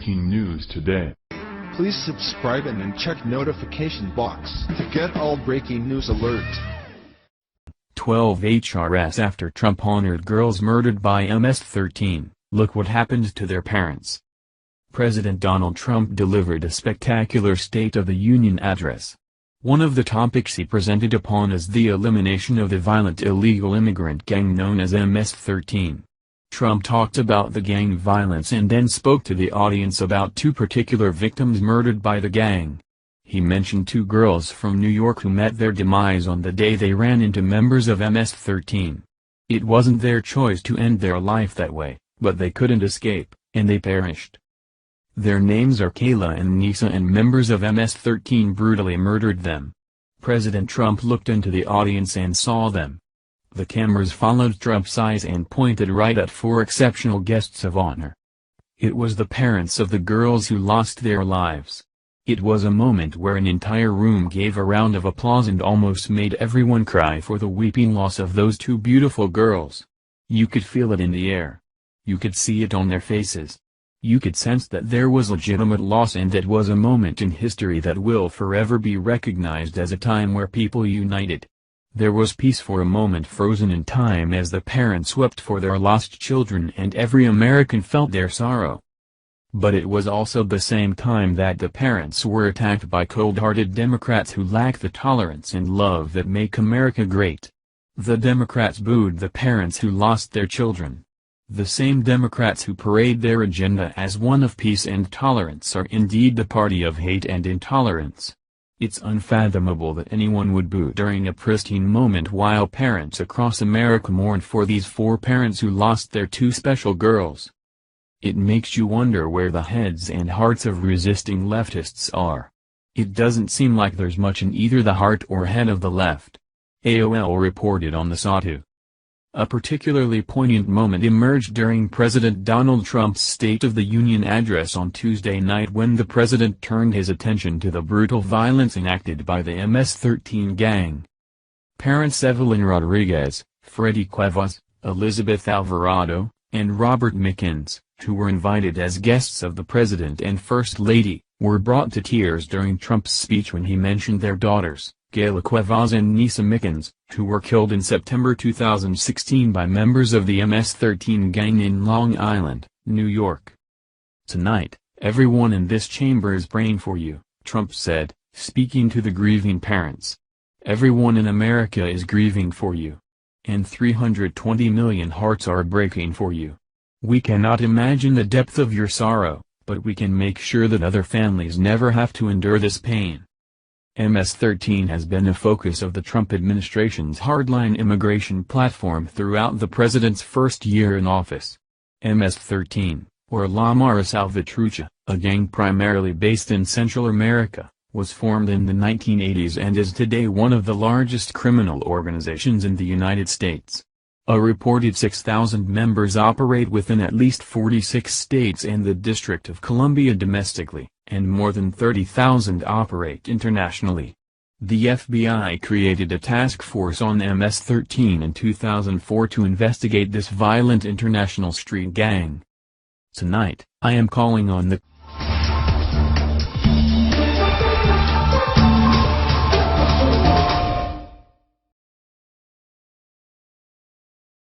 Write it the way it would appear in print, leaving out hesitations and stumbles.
breaking news today. Please subscribe and then check notification box to get all breaking news alerts. 12 HRS after Trump honored girls murdered by MS-13, look what happened to their parents. President Donald Trump delivered a spectacular State of the Union address. One of the topics he presented upon is the elimination of the violent illegal immigrant gang known as MS-13. Trump talked about the gang violence and then spoke to the audience about two particular victims murdered by the gang. He mentioned two girls from New York who met their demise on the day they ran into members of MS-13. It wasn't their choice to end their life that way, but they couldn't escape, and they perished. Their names are Kayla and Nisa, and members of MS-13 brutally murdered them. President Trump looked into the audience and saw them. The cameras followed Trump's eyes and pointed right at four exceptional guests of honor. It was the parents of the girls who lost their lives. It was a moment where an entire room gave a round of applause and almost made everyone cry for the weeping loss of those two beautiful girls. You could feel it in the air. You could see it on their faces. You could sense that there was legitimate loss, and it was a moment in history that will forever be recognized as a time where people united. There was peace for a moment, frozen in time, as the parents wept for their lost children and every American felt their sorrow. But it was also the same time that the parents were attacked by cold-hearted Democrats who lack the tolerance and love that make America great. The Democrats booed the parents who lost their children. The same Democrats who parade their agenda as one of peace and tolerance are indeed the party of hate and intolerance. It's unfathomable that anyone would boo during a pristine moment while parents across America mourn for these four parents who lost their two special girls. It makes you wonder where the heads and hearts of resisting leftists are. It doesn't seem like there's much in either the heart or head of the left. AOL reported on the SATU. A particularly poignant moment emerged during President Donald Trump's State of the Union address on Tuesday night, when the president turned his attention to the brutal violence enacted by the MS-13 gang. Parents Evelyn Rodriguez, Freddie Cuevas, Elizabeth Alvarado, and Robert Mickens, who were invited as guests of the president and First Lady, were brought to tears during Trump's speech when he mentioned their daughters, Kayla Cuevas and Nisa Mickens, who were killed in September 2016 by members of the MS-13 gang in Long Island, New York. "Tonight, everyone in this chamber is praying for you," Trump said, speaking to the grieving parents. "Everyone in America is grieving for you. And 320 million hearts are breaking for you. We cannot imagine the depth of your sorrow, but we can make sure that other families never have to endure this pain." MS-13 has been a focus of the Trump administration's hardline immigration platform throughout the president's first year in office. MS-13, or La Mara Salvatrucha, a gang primarily based in Central America, was formed in the 1980s and is today one of the largest criminal organizations in the United States. A reported 6,000 members operate within at least 46 states and the District of Columbia domestically, and more than 30,000 operate internationally. The FBI created a task force on MS-13 in 2004 to investigate this violent international street gang. Tonight, I am calling on the